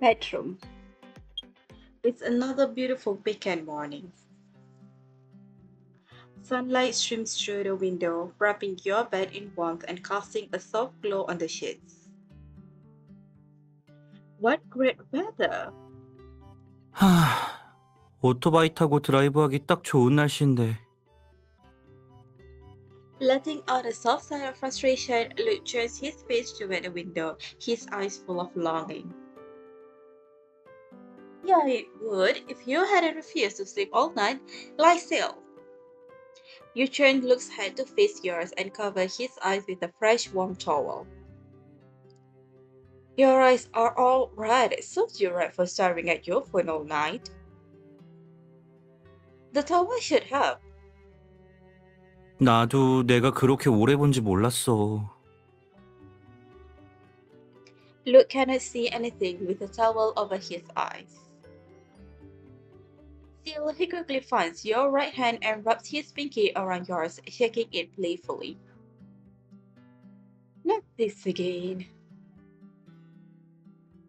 Bedroom. It's another beautiful weekend morning. Sunlight streams through the window, wrapping your bed in warmth and casting a soft glow on the sheets. What great weather! 하, 오토바이 타고 드라이브하기 딱 좋은 날씨인데. Letting out a soft sigh of frustration, Luke turns his face toward the window, his eyes full of longing. Yeah, it would if you hadn't refused to sleep all night. Lie still. You turn Luke's head to face yours and cover his eyes with a fresh warm towel. Your eyes are all red. It serves you right for staring at your phone all night. The towel should help. 나도 내가 그렇게 오래 본지 몰랐어. Luke cannot see anything with the towel over his eyes. Still, he quickly finds your right hand and rubs his pinky around yours, shaking it playfully. Not this again.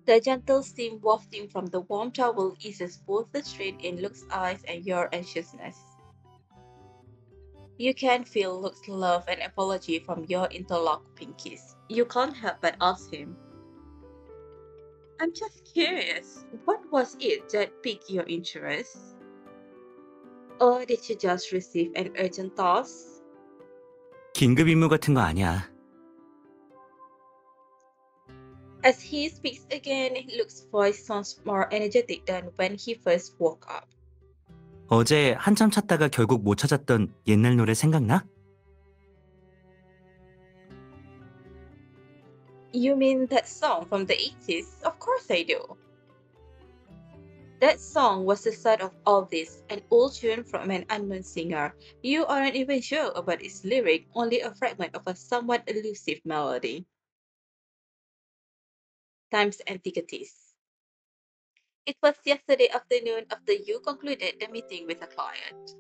The gentle steam wafting from the warm towel eases both the strain in Luke's eyes and your anxiousness. You can feel Luke's love and apology from your interlocked pinkies. You can't help but ask him, I'm just curious, what was it that piqued your interest? Or did you just receive an urgent toss? 긴급 임무 같은 거 아니야. As he speaks again, Luke's voice sounds more energetic than when he first woke up. 어제 한참 찾다가 결국 못 찾았던 옛날 노래 생각나? You mean that song from the 80s? Of course I do. That song was the start of all this, an old tune from an unknown singer. You aren't even sure about its lyric, only a fragment of a somewhat elusive melody. Times Antiquities. It was yesterday afternoon after you concluded the meeting with a client.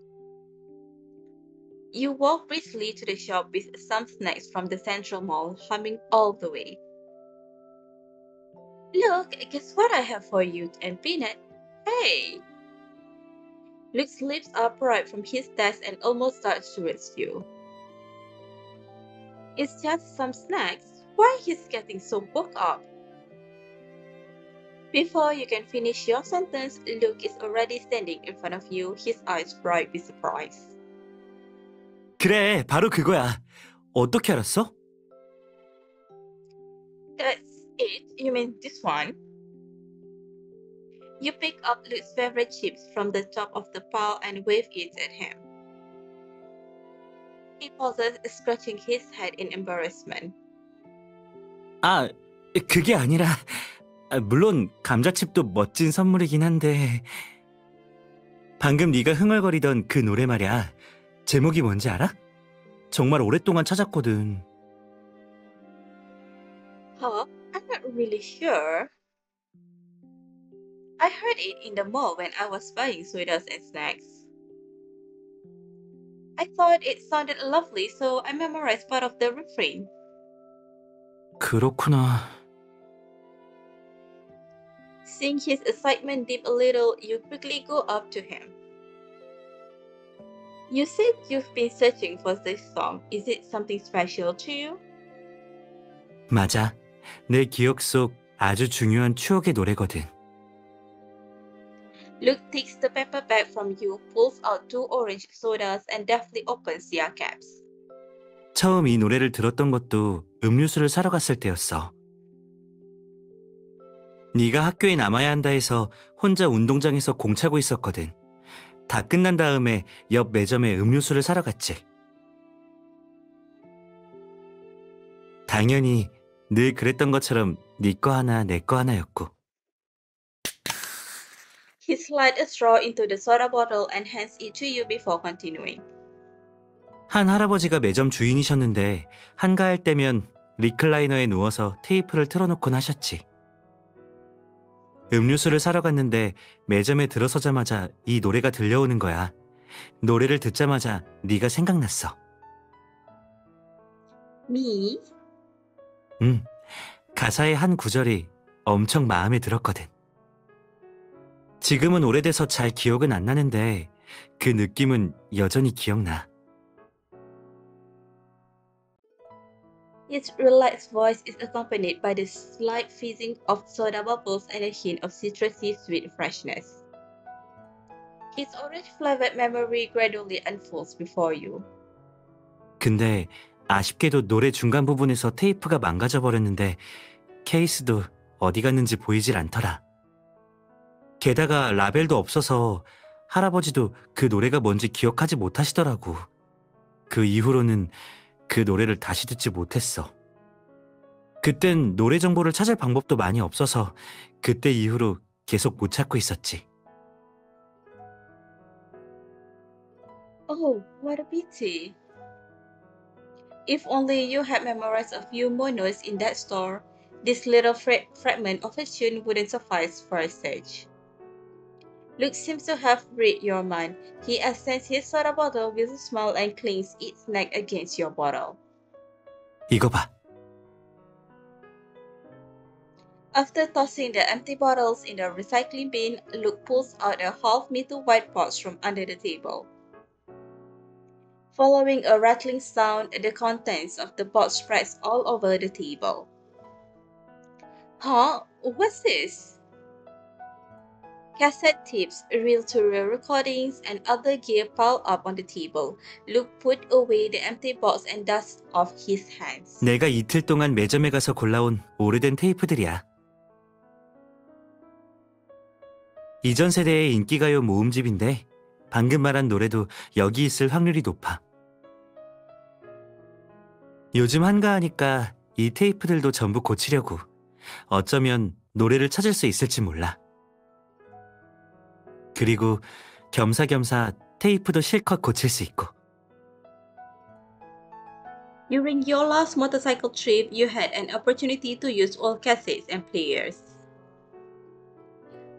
You walked briskly to the shop with some snacks from the central mall, humming all the way. Look, guess what I have for you and Peanut? Hey! Luke leaps upright from his desk and almost starts towards you. It's just some snacks. Why he's getting so woke up? Before you can finish your sentence, Luke is already standing in front of you, his eyes bright with surprise. 그래, 바로 그거야. 어떻게 알았어? That's it? You mean this one? You pick up Luke's favorite chips from the top of the pile and wave it at him. He pauses, scratching his head in embarrassment. 아, 그게 아니라 물론 감자칩도 멋진 선물이긴 한데 방금 네가 흥얼거리던 그 노래 말이야. 제목이 뭔지 알아? 정말 오랫동안 찾았거든. Huh? I'm not really sure. I heard it in the mall when I was buying sweaters and snacks. I thought it sounded lovely, so I memorized part of the refrain. 그렇구나. Seeing his excitement dip a little, you quickly go up to him. You said you've been searching for this song. Is it something special to you? 맞아. 내 기억 속 아주 중요한 추억의 노래거든. Luke takes the paper bag from you, pulls out two orange sodas, and deftly opens their caps. 처음 이 노래를 들었던 것도 음료수를 사러 갔을 때였어. 네가 학교에 남아야 한다 해서 혼자 운동장에서 공 차고 있었거든. 다 끝난 다음에 옆 매점에 음료수를 사러 갔지. 당연히 늘 그랬던 것처럼 네 거 하나 내 거 하나였고. He slides a straw into the soda bottle and hands it to you before continuing. 한 할아버지가 매점 주인이셨는데 한가할 때면 리클라이너에 누워서 테이프를 틀어놓곤 하셨지. 음료수를 사러 갔는데 매점에 들어서자마자 이 노래가 들려오는 거야. 노래를 듣자마자 네가 생각났어. Me? 가사의 한 구절이 엄청 마음에 들었거든. 지금은 오래돼서 잘 기억은 안 나는데 그 느낌은 여전히 기억나. His relaxed voice is accompanied by the slight fizzing of soda bubbles and a hint of citrusy sweet freshness. His orange-flavored memory gradually unfolds before you. 근데 아쉽게도 노래 중간 부분에서 테이프가 망가져 버렸는데 케이스도 어디 갔는지 보이질 않더라. 게다가 라벨도 없어서 할아버지도 그 노래가 뭔지 기억하지 못하시더라고. 그 이후로는 그 노래를 다시 듣지 못했어. 그땐 노래 정보를 찾을 방법도 많이 없어서 그때 이후로 계속 못 찾고 있었지. Oh, what a pity! If only you had memorized a few more notes in that store, this little fragment of a tune wouldn't suffice for a search. Luke seems to have read your mind. He ascends his soda bottle with a smile and clings its neck against your bottle. 이거 봐. After tossing the empty bottles in the recycling bin, Luke pulls out a half-meter wide box from under the table. Following a rattling sound, the contents of the box spreads all over the table. Huh? What's this? Cassette tapes, reel-to-reel recordings, and other gear pile up on the table. Luke put away the empty box and dust off his hands. 내가 이틀 동안 매점에 가서 골라온 오래된 테이프들이야. 이전 세대의 인기가요 모음집인데 방금 말한 노래도 여기 있을 확률이 높아. 요즘 한가하니까 이 테이프들도 전부 고치려고. 어쩌면 노래를 찾을 수 있을지 몰라. 그리고 겸사겸사 테이프도 실컷 고칠 수 있고. During your last motorcycle trip, you had an opportunity to use old cassettes and players.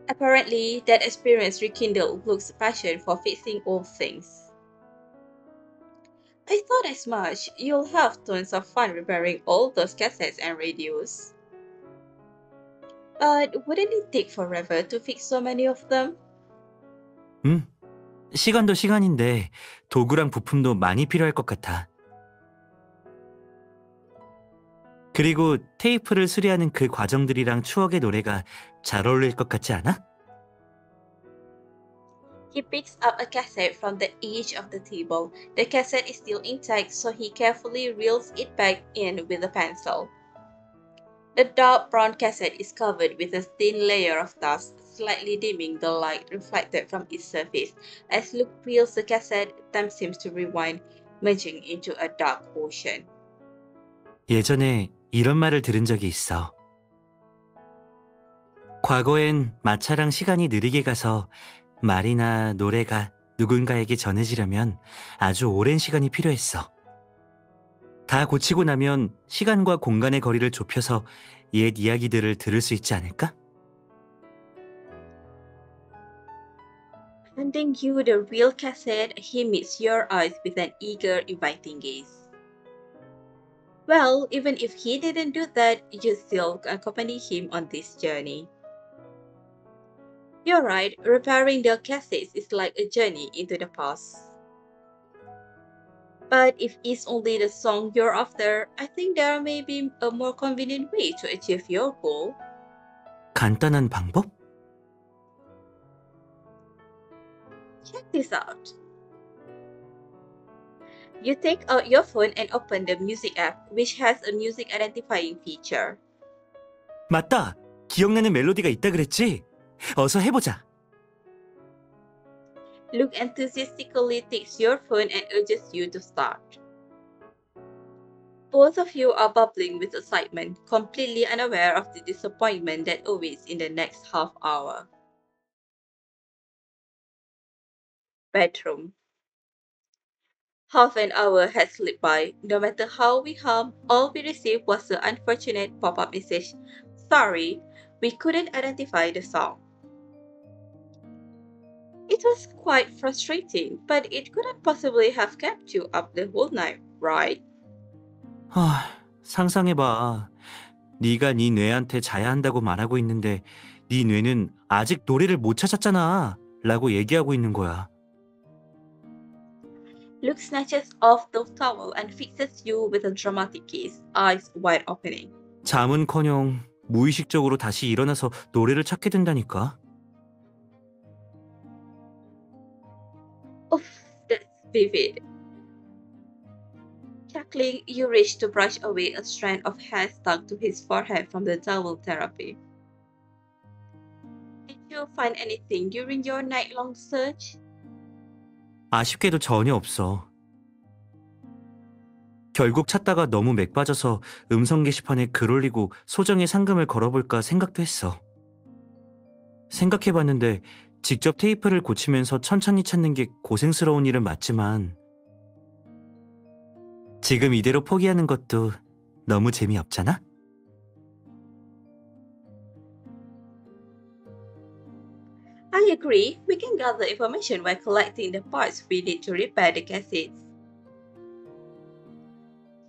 Apparently, that experience rekindled Luke's passion for fixing old things. I thought as much. You'll have tons of fun repairing all those cassettes and radios. But wouldn't it take forever to fix so many of them? 시간도 시간인데 도구랑 부품도 많이 필요할 것 같아. 그리고 테이프를 수리하는 그 과정들이랑 추억의 노래가 잘 어울릴 것 같지 않아? He picks up a cassette from the edge of the table. The cassette is still intact, so he carefully reels it back in with a pencil. The dark brown cassette is covered with a thin layer of dust, slightly dimming the light reflected from its surface. As Luke peels the cassette, time seems to rewind, merging into a dark ocean. 예전에 이런 말을 들은 적이 있어. 과거엔 마차랑 시간이 느리게 가서 말이나 노래가 누군가에게 전해지려면 아주 오랜 시간이 필요했어. 다 고치고 나면 시간과 공간의 거리를 좁혀서 옛 이야기들을 들을 수 있지 않을까? Handing you the real cassette, he meets your eyes with an eager, inviting gaze. Well, even if he didn't do that, you still accompany him on this journey. You're right, repairing the cassettes is like a journey into the past. But if it's only the song you're after, I think there may be a more convenient way to achieve your goal. 간단한 방법? Check this out. You take out your phone and open the music app, which has a music identifying feature. 맞다! 기억나는 멜로디가 있다 그랬지? 어서 해보자! Luke enthusiastically takes your phone and urges you to start. Both of you are bubbling with excitement, completely unaware of the disappointment that awaits in the next half hour. Bedroom. Half an hour had slipped by. No matter how we hum, all we received was the unfortunate pop-up message. Sorry, we couldn't identify the song. It was quite frustrating, but it couldn't possibly have kept you up the whole night, right? 상상해봐. 네가 네 뇌한테 자야 한다고 말하고 있는데 네 뇌는 아직 노래를 못 찾았잖아. 라고 얘기하고 있는 거야. Luke snatches off the towel and fixes you with a dramatic kiss, eyes wide opening. 잠은커녕 무의식적으로 다시 일어나서 노래를 찾게 된다니까. Oof, that's vivid. Chuckling, you reach to brush away a strand of hair stuck to his forehead from the towel therapy. Did you find anything during your night-long search? 아쉽게도 전혀 없어. 결국 찾다가 너무 맥 빠져서 음성 게시판에 글 올리고 소정의 상금을 걸어볼까 생각도 했어. 생각해봤는데 직접 테이프를 고치면서 천천히 찾는 게 고생스러운 일은 맞지만 지금 이대로 포기하는 것도 너무 재미없잖아? I agree. We can gather information while collecting the parts we need to repair the cassettes.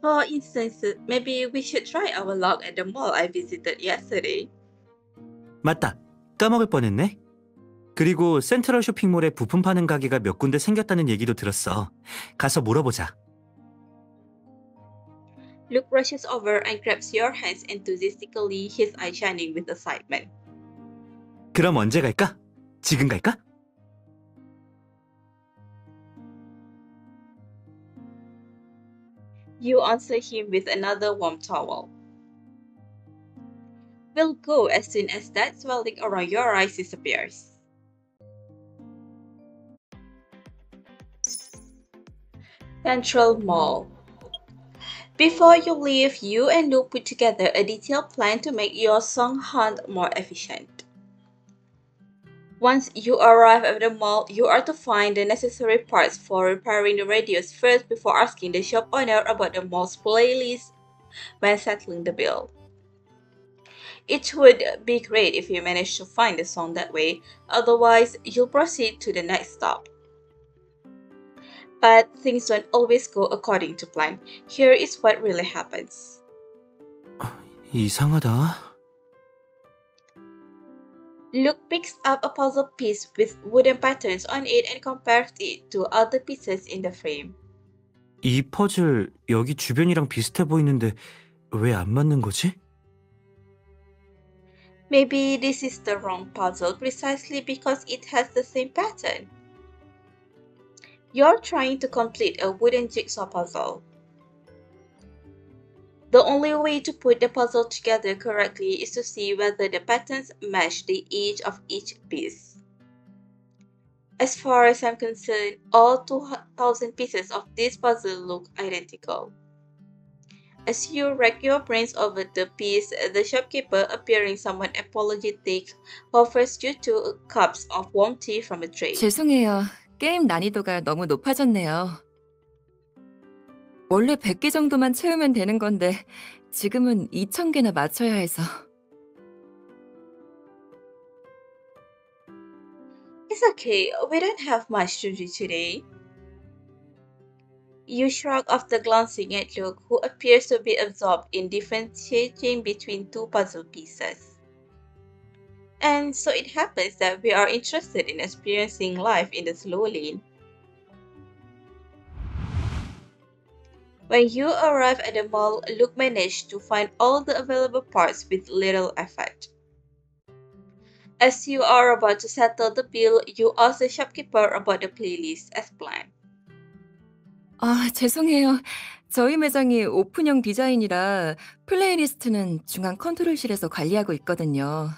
For instance, maybe we should try our luck at the mall I visited yesterday. 맞다. 까먹을 뻔했네. 그리고 센트럴 쇼핑몰에 부품 파는 가게가 몇 군데 생겼다는 얘기도 들었어. 가서 물어보자. Luke rushes over and grabs your hands enthusiastically, his eyes shining with excitement. 그럼 언제 갈까? 지금 갈까? You answer him with another warm towel. We'll go as soon as that swelling around your eyes disappears. Central Mall. Before you leave, you and Luke put together a detailed plan to make your song hunt more efficient. Once you arrive at the mall, you are to find the necessary parts for repairing the radios first before asking the shop owner about the mall's playlist when settling the bill. It would be great if you manage to find the song that way, otherwise, you'll proceed to the next stop. But things don't always go according to plan. Here is what really happens. 이상하다. Luke picks up a puzzle piece with wooden patterns on it and compares it to other pieces in the frame. 이 퍼즐 여기 주변이랑 비슷해 보이는데 왜 안 맞는 거지? Maybe this is the wrong puzzle precisely because it has the same pattern. You're trying to complete a wooden jigsaw puzzle. The only way to put the puzzle together correctly is to see whether the patterns match the edge of each piece. As far as I'm concerned, all 2,000 pieces of this puzzle look identical. As you rack your brains over the piece, the shopkeeper, appearing somewhat apologetic, offers you 2 cups of warm tea from a tray. 죄송해요. 게임 난이도가 너무 높아졌네요. 원래 100개 정도만 채우면 되는 건데 지금은 2,000개나 맞춰야 해서. It's okay, we don't have much to do today. You shrug after glancing at Luke, who appears to be absorbed in differentiating between 2 puzzle pieces. And so it happens that we are interested in experiencing life in the slow lane. When you arrive at the mall, Luke managed to find all the available parts with little effort. As you are about to settle the bill, you ask the shopkeeper about the playlist as planned. 아, 죄송해요. 저희 매장이 오픈형 디자인이라 플레이리스트는 중앙 컨트롤실에서 관리하고 있거든요.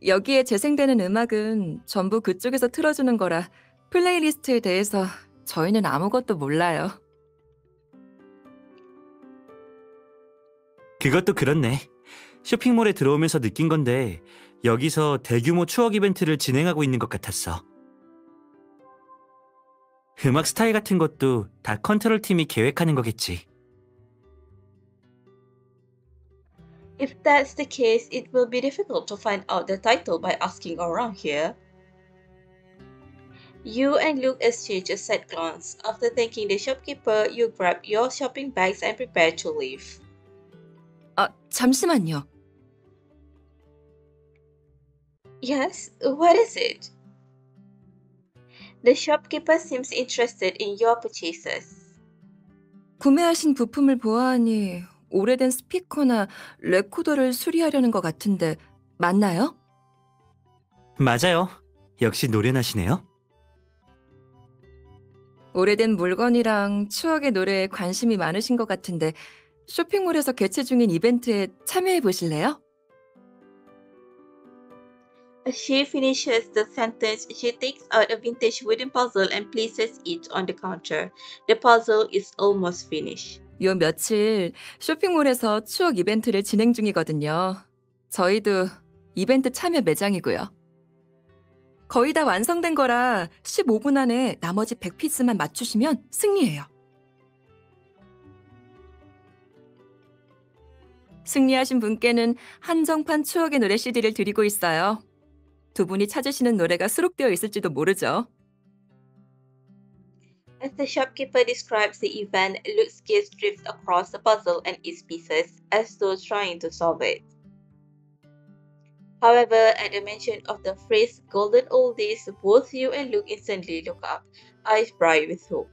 여기에 재생되는 음악은 전부 그쪽에서 틀어주는 거라 플레이리스트에 대해서 저희는 아무것도 몰라요. 그것도 그렇네. 쇼핑몰에 들어오면서 느낀 건데 여기서 대규모 추억 이벤트를 진행하고 있는 것 같았어. 음악 스타일 같은 것도 다 컨트롤 팀이 계획하는 거겠지. If that's the case, it will be difficult to find out the title by asking around here. You and Luke exchange a sad glance. After thanking the shopkeeper, you grab your shopping bags and prepare to leave. 아, 잠시만요. Yes, what is it? The shopkeeper seems interested in your purchases. 구매하신 부품을 보아하니 오래된 스피커나 레코더를 수리하려는 것 같은데 맞나요? 맞아요. 역시 노련하시네요. 오래된 물건이랑 추억의 노래에 관심이 많으신 것 같은데 쇼핑몰에서 개최 중인 이벤트에 참여해 보실래요? As she finishes the sentence, she takes out a vintage wooden puzzle and places it on the counter. The puzzle is almost finished. 요 며칠 쇼핑몰에서 추억 이벤트를 진행 중이거든요. 저희도 이벤트 참여 매장이고요. 거의 다 완성된 거라 15분 안에 나머지 100피스만 맞추시면 승리해요. 승리하신 분께는 한정판 추억의 노래 CD를 드리고 있어요. 두 분이 찾으시는 노래가 수록되어 있을지도 모르죠. As the shopkeeper describes the event, Luke's gaze drifts across the puzzle and its pieces, as though trying to solve it. However, at the mention of the phrase golden oldies, both you and Luke instantly look up, eyes bright with hope.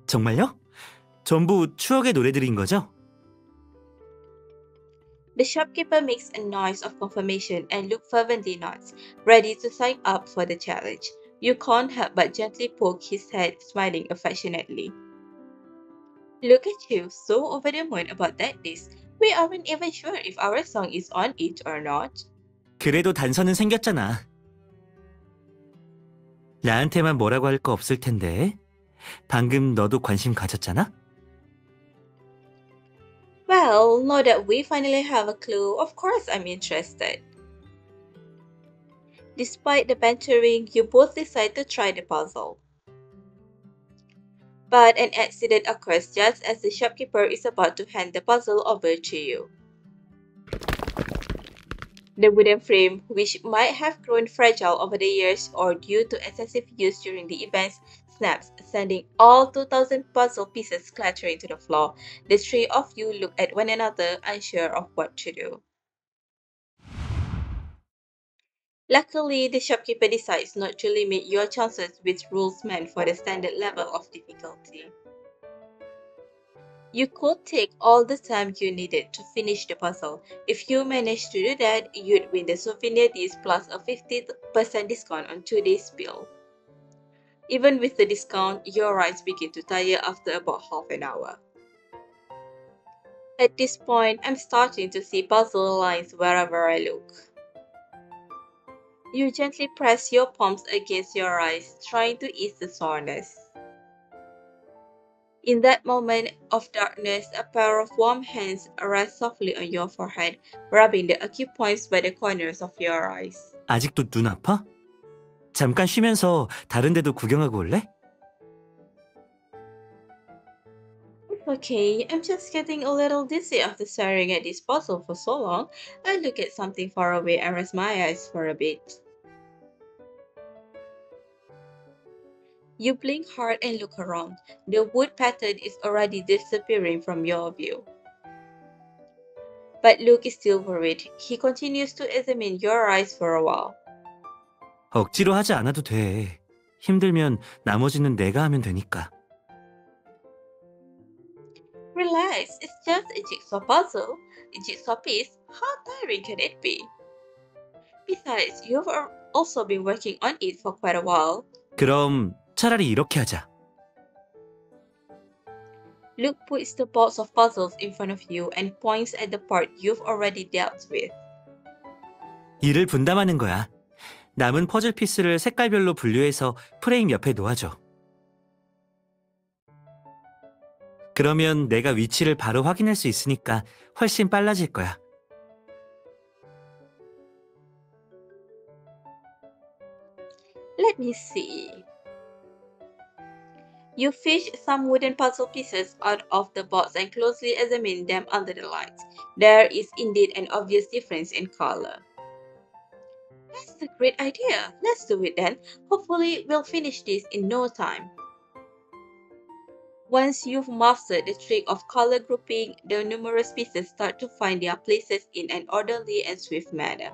정말요? 전부 추억의 노래들인 거죠? The shopkeeper makes a noise of confirmation and Luke fervently nods, ready to sign up for the challenge. You can't help but gently poke his head, smiling affectionately. Look at you, so over the moon about that list. We aren't even sure if our song is on it or not. 그래도 단서는 생겼잖아. 나한테만 뭐라고 할 거 없을 텐데. 방금 너도 관심 가졌잖아? Well, now that we finally have a clue, of course I'm interested. Despite the bantering, you both decide to try the puzzle. But an accident occurs just as the shopkeeper is about to hand the puzzle over to you. The wooden frame, which might have grown fragile over the years or due to excessive use during the events, snaps, sending all 2,000 puzzle pieces clattering to the floor. The three of you look at one another, unsure of what to do. Luckily, the shopkeeper decides not to limit your chances with rules meant for the standard level of difficulty. You could take all the time you needed to finish the puzzle. If you manage to do that, you'd win the souvenir disc plus a 50% discount on today's bill. Even with the discount, your eyes begin to tire after about half an hour. At this point, I'm starting to see puzzle lines wherever I look. You gently press your palms against your eyes, trying to ease the soreness. In that moment of darkness, a pair of warm hands rest softly on your forehead, rubbing the acute points by the corners of your eyes. 아직도 눈 아파? 잠깐 쉬면서 다른 데도 구경하고 올래? Okay, I'm just getting a little dizzy after staring at this puzzle for so long. I look at something far away and rest my eyes for a bit. You blink hard and look around. The wood pattern is already disappearing from your view. But Luke is still worried. He continues to examine your eyes for a while. 억지로 하지 않아도 돼. 힘들면 나머지는 내가 하면 되니까. Relax, it's just a jigsaw puzzle. A jigsaw piece? How tiring can it be? Besides, you've also been working on it for quite a while. 그럼 차라리 이렇게 하자. Luke puts the box of puzzles in front of you and points at the part you've already dealt with. 일을 분담하는 거야. 남은 퍼즐 피스를 색깔별로 분류해서 프레임 옆에 놓아줘. 그러면 내가 위치를 바로 확인할 수 있으니까 훨씬 빨라질 거야. Let me see. You fish some wooden puzzle pieces out of the box and closely examine them under the lights. There is indeed an obvious difference in color. That's a great idea. Let's do it then. Hopefully, we'll finish this in no time. Once you've mastered the trick of color grouping, the numerous pieces start to find their places in an orderly and swift manner.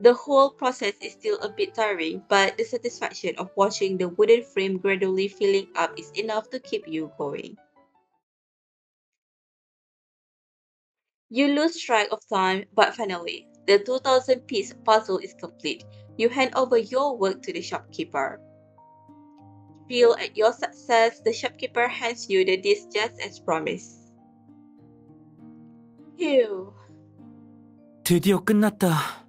The whole process is still a bit tiring, but the satisfaction of watching the wooden frame gradually filling up is enough to keep you going. You lose track of time, but finally, the 2000-piece puzzle is complete. You hand over your work to the shopkeeper. Feel at your success, the shopkeeper hands you the disc just as promised. Phew. 드디어 끝났다.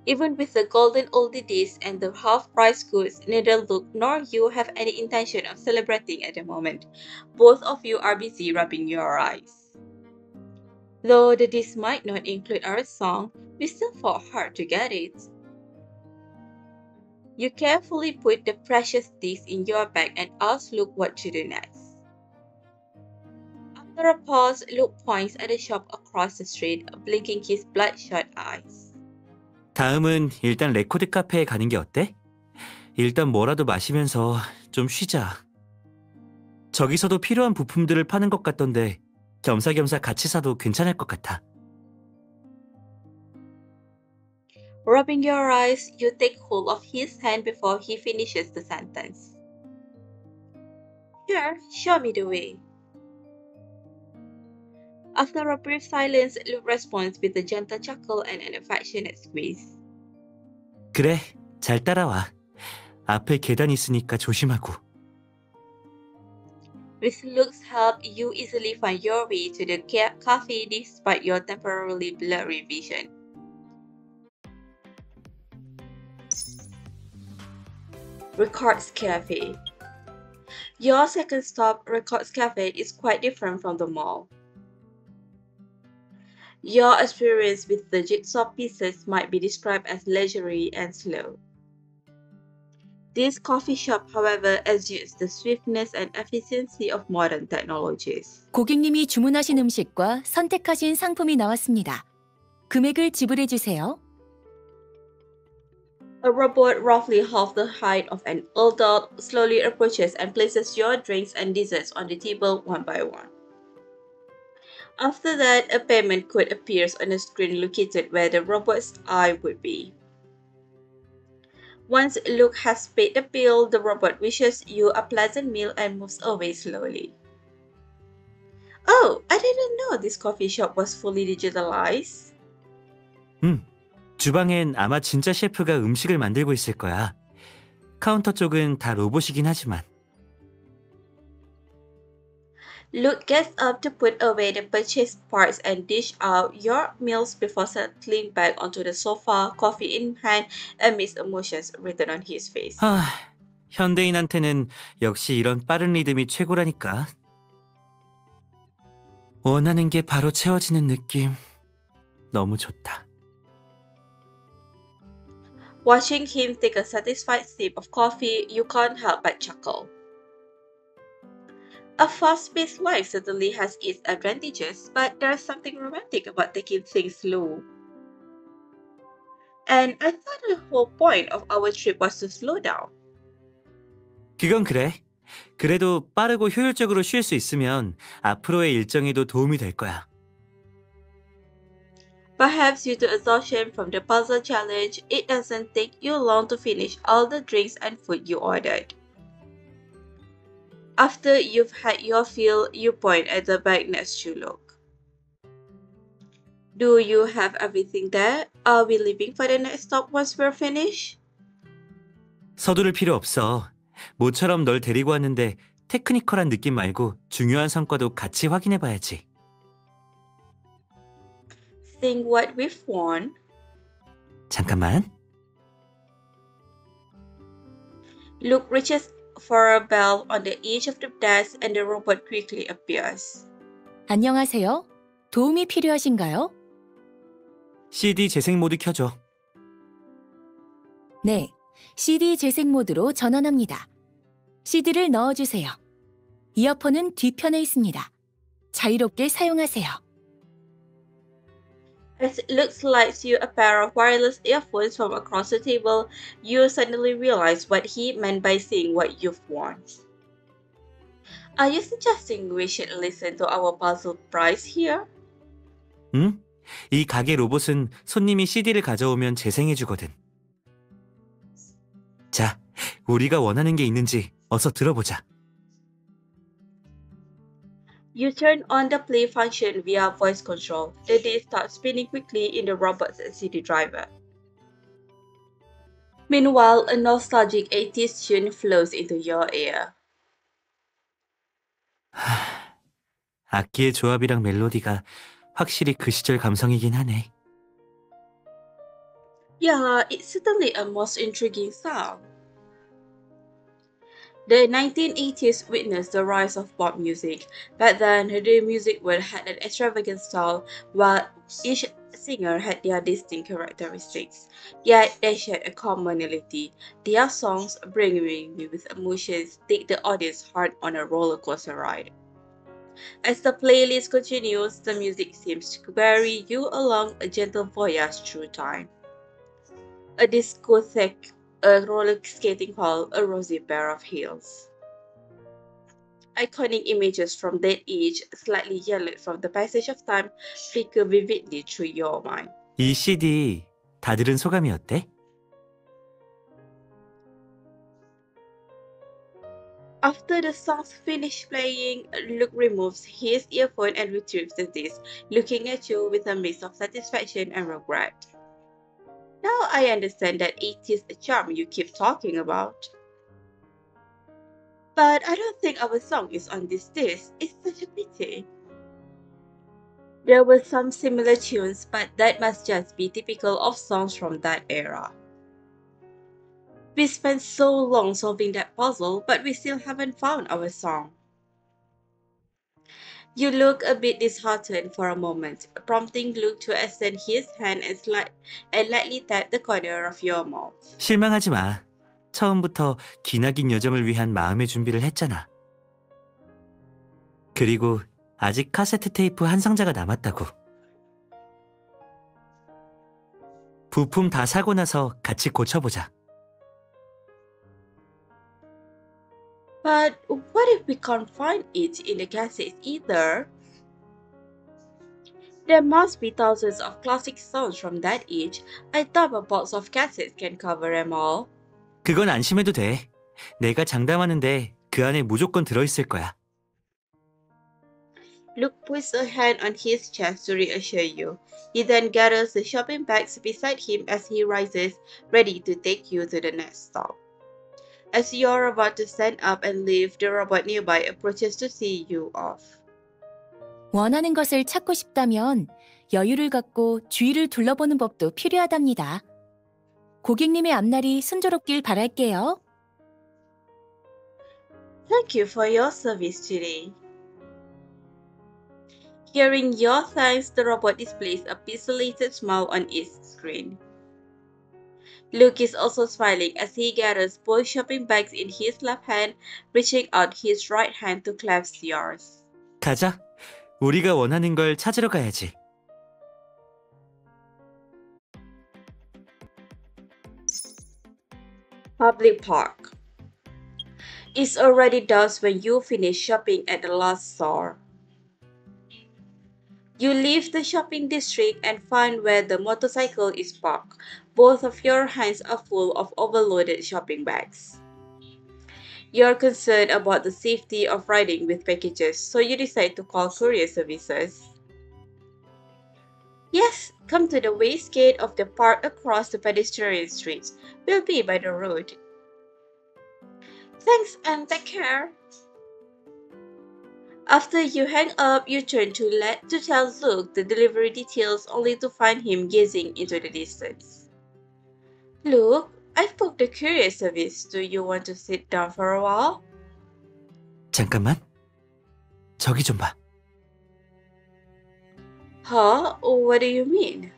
Even with the golden oldie disc and the half-price goods, neither Luke nor you have any intention of celebrating at the moment. Both of you are busy rubbing your eyes. Though the disc might not include our song, we still fought hard to get it. You carefully put the precious disc in your bag and ask Luke what to do next. After a pause, Luke points at the shop across the street, blinking his bloodshot eyes. 다음은 일단 레코드 카페에 가는 게 어때? 일단 뭐라도 마시면서 좀 쉬자. 저기서도 필요한 부품들을 파는 것 같던데 겸사겸사 같이 사도 괜찮을 것 같아. Rubbing your eyes, you take hold of his hand before he finishes the sentence. Sure, show me the way. After a brief silence, Luke responds with a gentle chuckle and an affectionate squeeze. 그래, 잘 따라와. 앞에 계단 있으니까 조심하고. With Luke's help, you easily find your way to the cafe despite your temporarily blurry vision. Records Cafe. Your second stop, Records Cafe, is quite different from the mall. Your experience with the jigsaw pieces might be described as leisurely and slow. This coffee shop, however, exudes the swiftness and efficiency of modern technologies. 고객님이 주문하신 음식과 선택하신 상품이 나왔습니다. 금액을 지불해 주세요. A robot roughly half the height of an adult slowly approaches and places your drinks and desserts on the table one by one. After that, a payment code appears on a screen located where the robot's eye would be. Once Luke has paid the bill, the robot wishes you a pleasant meal and moves away slowly. Oh, I didn't know this coffee shop was fully digitalized. 주방엔 아마 진짜 셰프가 음식을 만들고 있을 거야. 카운터 쪽은 다 로봇이긴 하지만. Luke gets up to put away the purchased parts and dish out your meals before settling back onto the sofa, coffee in hand, amidst emotions written on his face. 현대인한테는 역시 이런 빠른 리듬이 최고라니까. 원하는 게 바로 채워지는 느낌. 너무 좋다. Watching him take a satisfied sip of coffee, you can't help but chuckle. A fast-paced life certainly has its advantages, but there's something romantic about taking things slow. And I thought the whole point of our trip was to slow down. 그건 그래. 그래도 빠르고 효율적으로 쉴 수 있으면 앞으로의 일정에도 도움이 될 거야. Perhaps due to exhaustion from the puzzle challenge, it doesn't take you long to finish all the drinks and food you ordered. After you've had your fill, you point at the bag next to Luke. Do you have everything there? Are we leaving for the next stop once we're finished? 서두를 필요 없어. 모처럼 널 데리고 왔는데 테크니컬한 느낌 말고 중요한 성과도 같이 확인해봐야지. Think what we've won. 잠깐만. Luke reaches for a bell on the edge of the desk and the robot quickly appears. 안녕하세요. 도움이 필요하신가요? CD 재생 모드 켜줘. 네, CD 재생 모드로 전환합니다. CD를 넣어주세요. 이어폰은 뒤편에 있습니다. 자유롭게 사용하세요. As Luke slides you a pair of wireless earphones from across the table, you suddenly realize what he meant by saying what you've won. Are you suggesting we should listen to our puzzle prize here? 응? 이 가게 로봇은 손님이 CD를 가져오면 재생해주거든. 자, 우리가 원하는 게 있는지 어서 들어보자. You turn on the play function via voice control. The disc starts spinning quickly in the robot's CD driver. Meanwhile, a nostalgic 80s tune flows into your ear. 악기의 조합이랑 멜로디가 확실히 그 시절 감성이긴 하네. Yeah, it's certainly a most intriguing sound. The 1980s witnessed the rise of pop music. Back then, the music world had an extravagant style, while each singer had their distinct characteristics. Yet they shared a commonality. Their songs, brimming with emotions, take the audience heart on a roller coaster ride. As the playlist continues, the music seems to carry you along a gentle voyage through time. A discotheque, a roller skating hall, a rosy pair of heels. Iconic images from that age, slightly yellowed from the passage of time, flicker vividly through your mind. 이 CD 다 들은 소감이 어때? After the songs finish playing, Luke removes his earphone and retrieves the disc, looking at you with a mix of satisfaction and regret. Now I understand that it is a charm you keep talking about. But I don't think our song is on this disc. It's such a pity. There were some similar tunes, but that must just be typical of songs from that era. We spent so long solving that puzzle, but we still haven't found our song. You look a bit disheartened for a moment, prompting Luke to extend his hand and lightly tap the corner of your mouth. 실망하지 마. 처음부터 기나긴 여정을 위한 마음의 준비를 했잖아. 그리고 아직 카세트 테이프 한 상자가 남았다고. 부품 다 사고 나서 같이 고쳐보자. But what if we can't find it in the cassettes either? There must be thousands of classic songs from that age. I thought a box of cassettes can cover them all. 그건 안심해도 돼. 내가 장담하는데 그 안에 무조건 들어있을 거야. Luke puts a hand on his chest to reassure you. He then gathers the shopping bags beside him as he rises, ready to take you to the next stop. As you're about to stand up and leave, the robot nearby approaches to see you off. 원하는 것을 찾고 싶다면 여유를 갖고 주위를 둘러보는 법도 필요하답니다. 고객님의 앞날이 순조롭길 바랄게요. Thank you for your service today. Hearing your thanks, the robot displays a pixelated smile on its screen. Luke is also smiling as he gathers both shopping bags in his left hand, reaching out his right hand to clasp yours. 가자. 우리가 원하는 걸 찾으러 가야지. Public Park. It's already dusk when you finish shopping at the last store. You leave the shopping district and find where the motorcycle is parked. Both of your hands are full of overloaded shopping bags. You're concerned about the safety of riding with packages, so you decide to call courier services. Yes, come to the west gate of the park across the pedestrian street. We'll be by the road. Thanks and take care. After you hang up, you turn to tell Luke the delivery details only to find him gazing into the distance. Luke, I've booked the courier service. Do you want to sit down for a while? 잠깐만. 저기 좀 봐. Huh? What do you mean?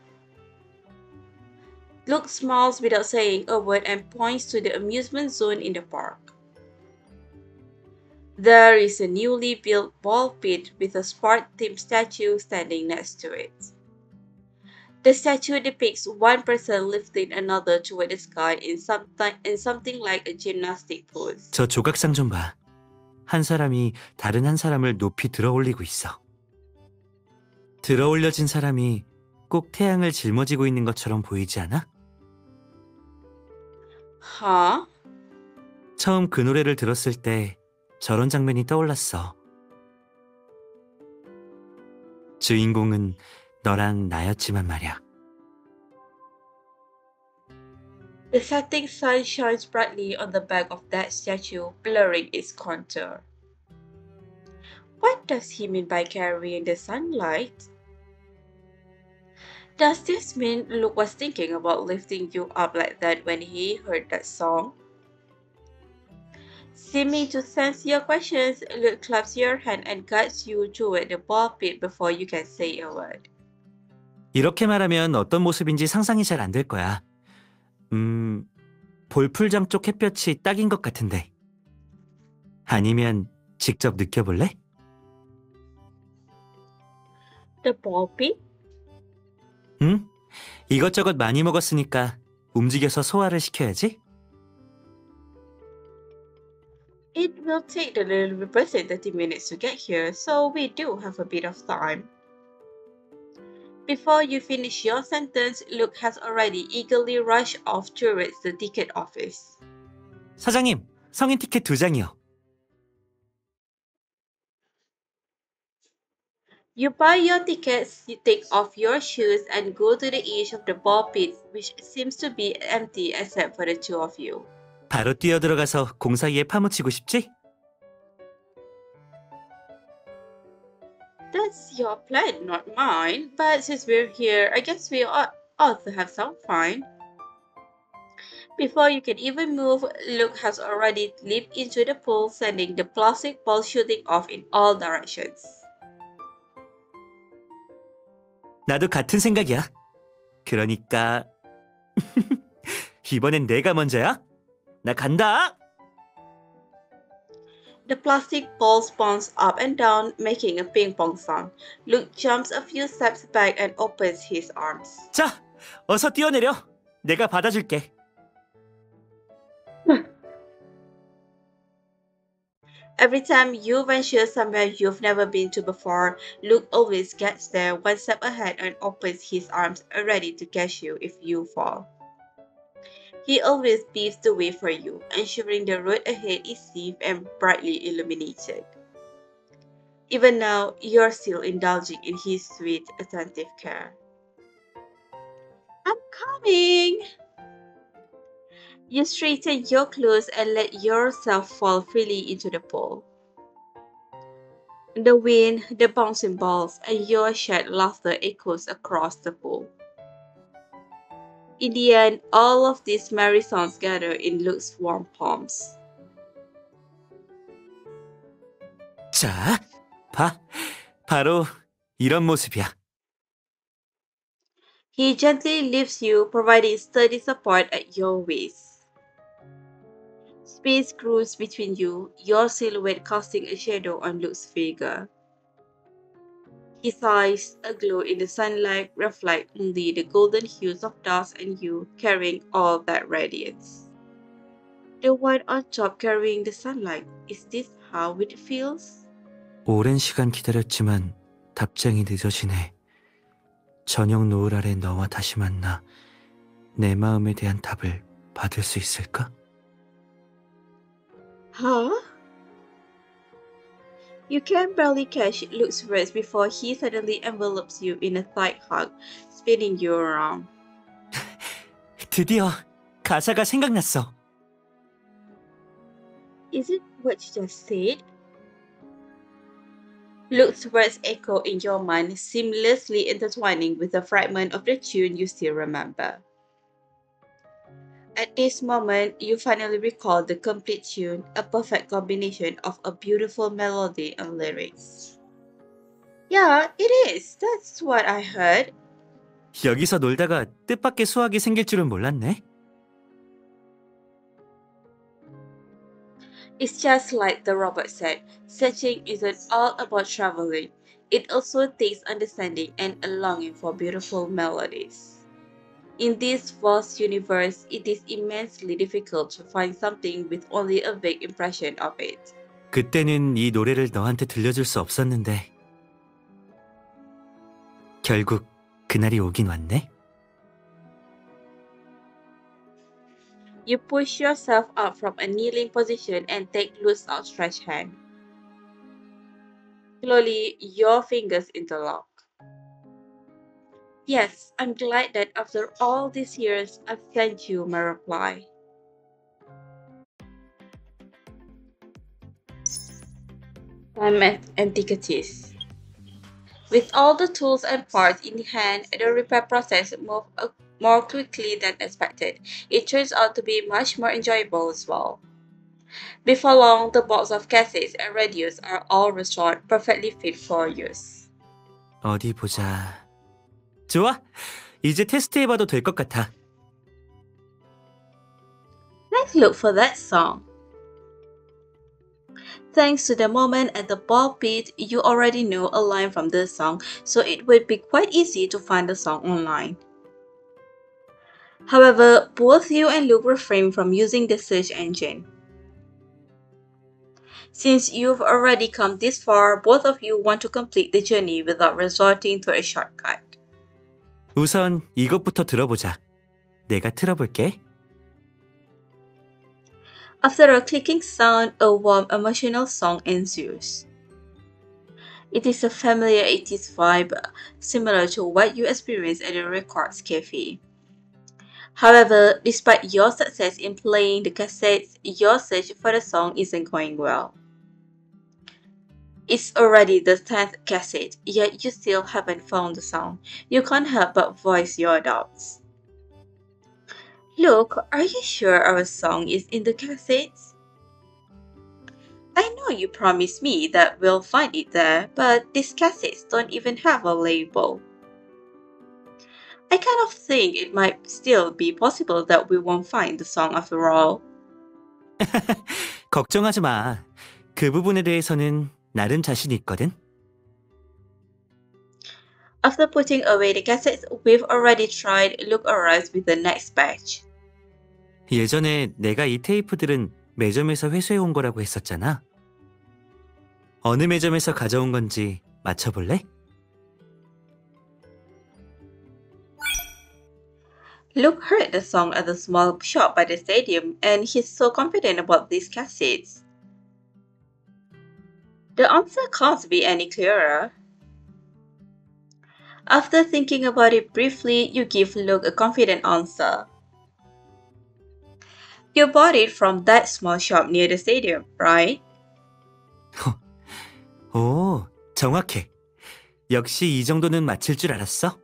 Luke smiles without saying a word and points to the amusement zone in the park. There is a newly built ball pit with a sport-themed statue standing next to it. The statue depicts one person lifting another toward the sky in something like a gymnastic pose. 저 조각상 좀 봐. 한 사람이 다른 한 사람을 높이 들어 올리고 있어. 들어 올려진 사람이 꼭 태양을 짊어지고 있는 것처럼 보이지 않아? Huh? 처음 그 노래를 들었을 때 저런 장면이 떠올랐어. 주인공은 너랑 나였지만 말이야. The setting sun shines brightly on the back of that statue, blurring its contour. What does he mean by carrying the sunlight? Does this mean Luke was thinking about lifting you up like that when he heard that song? Seeming to sense your questions, Luke claps your hand and guides you toward the ball pit before you can say a word. 이렇게 말하면 어떤 모습인지 상상이 잘 안 될 거야. 볼풀장 쪽 햇볕이 딱인 것 같은데. 아니면 직접 느껴볼래? The ball pit? 응? 이것저것 많이 먹었으니까 움직여서 소화를 시켜야지. It will take the little representative 30 minutes to get here, so we do have a bit of time. Before you finish your sentence, Luke has already eagerly rushed off towards the ticket office. 사장님, 성인 티켓 2장이요. You buy your tickets, you take off your shoes and go to the edge of the ball pit, which seems to be empty except for the two of you. 바로 뛰어들어가서 공 사이에 파묻히고 싶지? That's your plan, not mine. But since we're here, I guess we ought to have some fun. Before you can even move, Luke has already leaped into the pool, sending the plastic ball shooting off in all directions. 나도 같은 생각이야. 그러니까 이번엔 내가 먼저야. 나 간다. The plastic balls bounce up and down, making a ping pong sound. Luke jumps a few steps back and opens his arms. 자, 어서 뛰어내려. 내가 받아줄게. Every time you venture somewhere you've never been to before, Luke always gets there one step ahead and opens his arms ready to catch you if you fall. He always paves the way for you, ensuring the road ahead is safe and brightly illuminated. Even now, you're still indulging in his sweet, attentive care. I'm coming! You straighten your clothes and let yourself fall freely into the pool. The wind, the bouncing balls, and your shared laughter echoes across the pool. In the end, all of these merry sounds gather in Luke's warm palms. 자, 봐. 바로 이런 모습이야. He gently lifts you, providing sturdy support at your waist. Space grows between you, your silhouette casting a shadow on Luke's figure. His eyes, aglow in the sunlight, reflect only the golden hues of dust and you, carrying all that radiance. The one on top carrying the sunlight, is this how it feels? 오랜 시간 기다렸지만 답장이 늦어지네. 저녁 노을 아래 너와 다시 만나 내 마음에 대한 답을 받을 수 있을까? Huh? You can barely catch Luke's words before he suddenly envelopes you in a tight hug, spinning you around. 드디어 가사가 생각났어. Is it what you just said? Luke's words echo in your mind, seamlessly intertwining with a fragment of the tune you still remember. At this moment, you finally recall the complete tune, a perfect combination of a beautiful melody and lyrics. Yeah, it is. That's what I heard. 여기서 놀다가 뜻밖의 수학이 생길 줄은 몰랐네. It's just like the robot said, searching isn't all about traveling. It also takes understanding and a longing for beautiful melodies. In this vast universe, it is immensely difficult to find something with only a vague impression of it. 그때는 이 노래를 너한테 들려줄 수 없었는데 결국 그날이 오긴 왔네. You push yourself up from a kneeling position and take Luke's outstretched hand. Slowly, your fingers interlock. Yes, I'm glad that after all these years, I've sent you my reply. Time and antiquities. With all the tools and parts in hand, the repair process moved more quickly than expected. It turns out to be much more enjoyable as well. Before long, the box of cassettes and radios are all restored, perfectly fit for use. 어디 보자. 좋아. 이제 테스트해봐도 될 것 같아. Let's look for that song. Thanks to the moment at the ball pit, you already know a line from the song, so it would be quite easy to find the song online. However, both you and Luke refrain from using the search engine. Since you've already come this far, both of you want to complete the journey without resorting to a shortcut. 우선 이것부터 들어보자. 내가 틀어볼게. After a clicking sound, a warm, emotional song ensues. It is a familiar 80s vibe, similar to what you experienced at a records cafe. However, despite your success in playing the cassettes, your search for the song isn't going well. It's already the 10th cassette, yet you still haven't found the song. You can't help but voice your doubts. Look, are you sure our song is in the cassettes? I know you promised me that we'll find it there, but these cassettes don't even have a label. I kind of think it might still be possible that we won't find the song after all. 걱정하지 마. 그 부분에 대해서는 나름 자신 있거든. After putting away the cassettes, we've already tried Look Arrives with the next batch. 예전에 내가 이 테이프들은 매점에서 회수해온 거라고 했었잖아. 어느 매점에서 가져온 건지 맞춰볼래? Luke heard the song at the small shop by the stadium, and he's so confident about these cassettes. The answer can't be any clearer. After thinking about it briefly, you give Luke a confident answer. You bought it from that small shop near the stadium, right? 오, 정확해. 역시 이 정도는 맞힐 줄 알았어?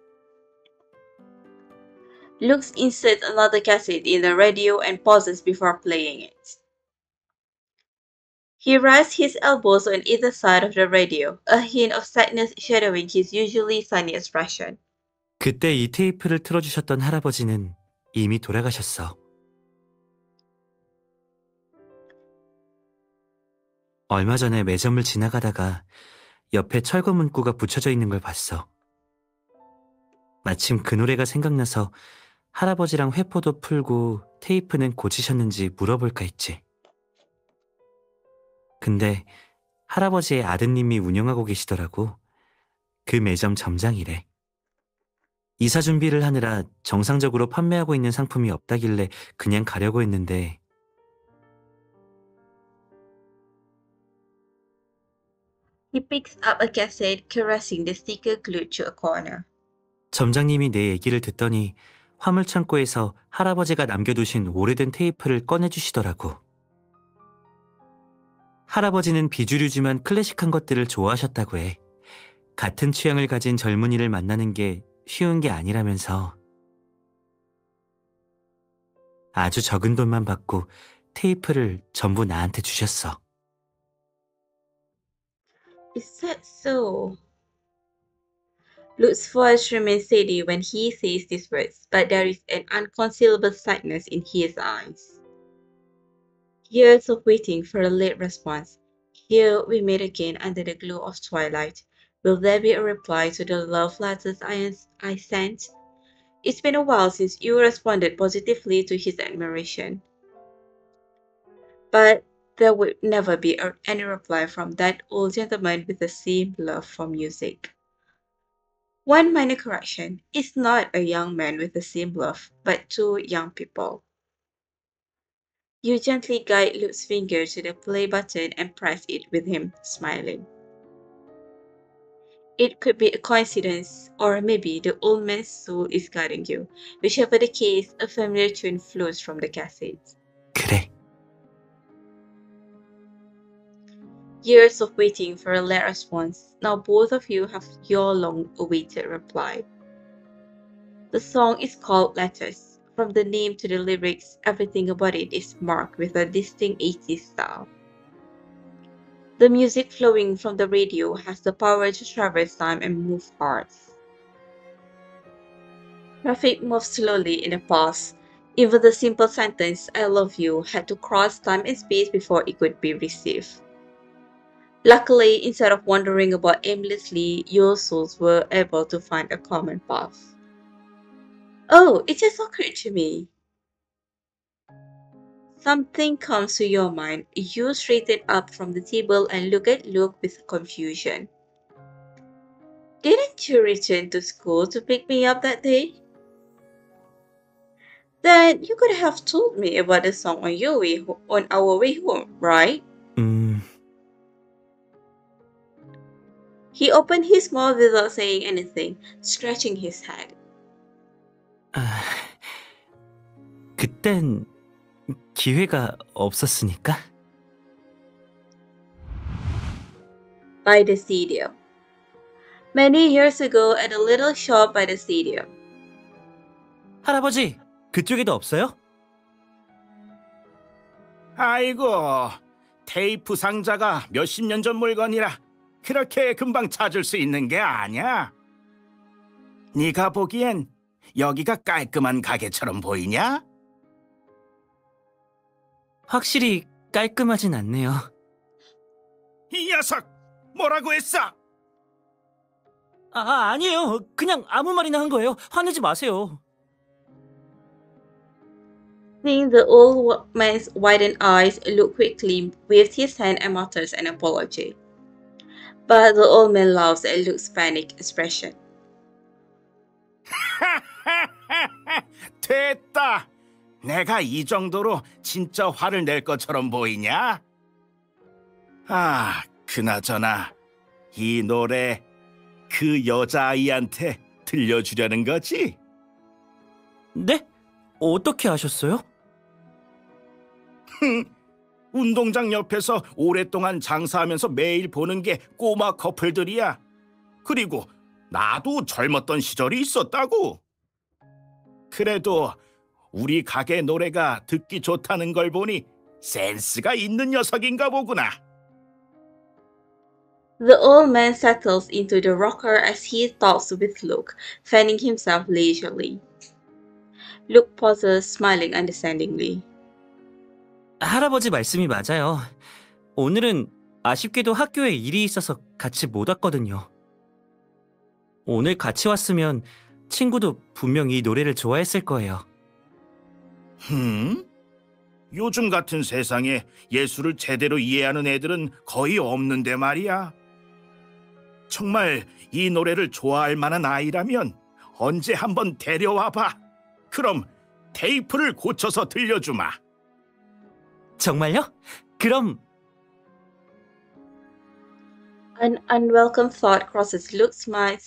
Luke inserts another cassette in the radio and pauses before playing it. He rests his elbows on either side of the radio, a hint of sadness shadowing his usually sunny expression. 그때 이 테이프를 틀어주셨던 할아버지는 이미 돌아가셨어. 얼마 전에 매점을 지나가다가 옆에 철거 문구가 붙여져 있는 걸 봤어. 마침 그 노래가 생각나서 할아버지랑 회포도 풀고 테이프는 고치셨는지 물어볼까 했지. 근데 할아버지의 아드님이 운영하고 계시더라고. 그 매점 점장이래. 이사 준비를 하느라 정상적으로 판매하고 있는 상품이 없다길래 그냥 가려고 했는데 He picks up a cassette, caressing the sticker glued to a corner. 점장님이 내 얘기를 듣더니 화물창고에서 할아버지가 남겨두신 오래된 테이프를 꺼내주시더라고. 할아버지는 비주류지만 클래식한 것들을 좋아하셨다고 해. 같은 취향을 가진 젊은이를 만나는 게 쉬운 게 아니라면서. 아주 적은 돈만 받고 테이프를 전부 나한테 주셨어. Is that so? Luke's voice remains steady when he says these words, but there is an unconcealable sadness in his eyes. Years of waiting for a late response. Here we meet again under the glow of twilight. Will there be a reply to the love letters I sent? It's been a while since you responded positively to his admiration. But there would never be any reply from that old gentleman with the same love for music. One minor correction. It's not a young man with the same bluff, but two young people. You gently guide Luke's finger to the play button and press it with him, smiling. It could be a coincidence, or maybe the old man's soul is guiding you. Whichever the case, a familiar tune flows from the cassette. 그래. Years of waiting for a late response. Now both of you have your long-awaited reply. The song is called Letters. From the name to the lyrics, everything about it is marked with a distinct 80s style. The music flowing from the radio has the power to traverse time and move hearts. Traffic moves slowly in the past. Even the simple sentence, I love you, had to cross time and space before it could be received. Luckily, instead of wandering about aimlessly, your souls were able to find a common path. Oh, it just occurred to me. Something comes to your mind. You straighten up from the table and look at Luke with confusion. Didn't you return to school to pick me up that day? Then you could have told me about the song on your way on our way home, right? He opened his mouth without saying anything, scratching his head. 그땐 기회가 없었으니까. By the stadium. Many years ago at a little shop by the stadium. 할아버지, 그쪽에도 없어요? 아이고, 테이프 상자가 몇십 년 전 물건이라 그렇게 금방 찾을 수 있는 게 아니야. 네가 보기엔 여기가 깔끔한 가게처럼 보이냐? 확실히 깔끔하진 않네요. 이 녀석, 뭐라고 했어? 아니에요. 그냥 아무 말이나 한 거예요. 화내지 마세요. Seeing the old man's widened eyes, Luke quickly waved his hand and muttered an apology. But the old man laughs at Luke's panicked expression. 됐다. 내가 이 정도로 진짜 화를 낼 것처럼 보이냐? 아, 그나저나 이 노래 그 여자아이한테 들려주려는 거지? 네? 어떻게 아셨어요? 운동장 옆에서 오랫동안 장사하면서 매일 보는 게 꼬마 커플들이야. 그리고 나도 젊었던 시절이 있었다고. 그래도 우리 가게 노래가 듣기 좋다는 걸 보니 센스가 있는 녀석인가 보구나. The old man settles into the rocker as he talks with Luke, fanning himself leisurely. Luke pauses, smiling understandingly. 할아버지 말씀이 맞아요. 오늘은 아쉽게도 학교에 일이 있어서 같이 못 왔거든요. 오늘 같이 왔으면 친구도 분명 이 노래를 좋아했을 거예요. 요즘 같은 세상에 예술을 제대로 이해하는 애들은 거의 없는데 말이야. 정말 이 노래를 좋아할 만한 아이라면 언제 한번 데려와봐. 그럼 테이프를 고쳐서 들려주마. 정말요? 그럼... An unwelcome thought crosses Luke's mind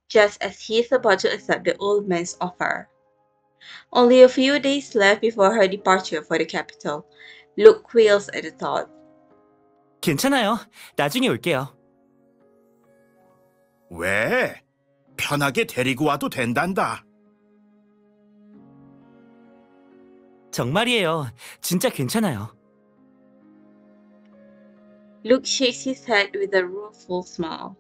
just as he's about to accept the old man's offer. Only a few days left before her departure for the capital. Luke quails at the thought. 괜찮아요. 나중에 올게요. 왜? 편하게 데리고 와도 된단다. 정말이에요. 진짜 괜찮아요. Luke shakes his head with a rueful smile.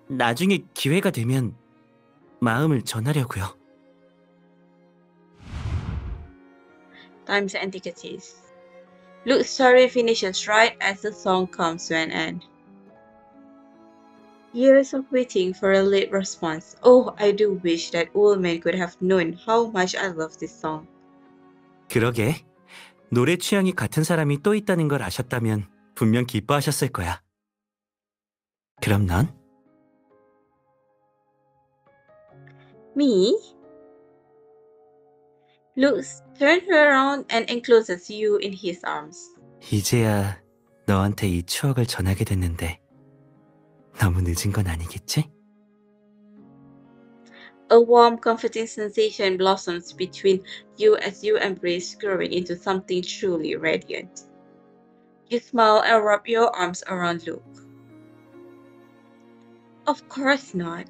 나중에 기회가 되면 마음을 전하려고요. Times Antiquities. Luke's story finishes right as the song comes to an end. Years of waiting for a late response. Oh, I do wish that old man could have known how much I love this song. 그러게. 노래 취향이 같은 사람이 또 있다는 걸 아셨다면 분명 기뻐하셨을 거야. 그럼 넌? Me? Luke turns around and encloses you in his arms. 이제야 너한테 이 추억을 전하게 됐는데 너무 늦은 건 아니겠지? A warm, comforting sensation blossoms between you as you embrace, growing into something truly radiant. You smile and wrap your arms around Luke. Of course not.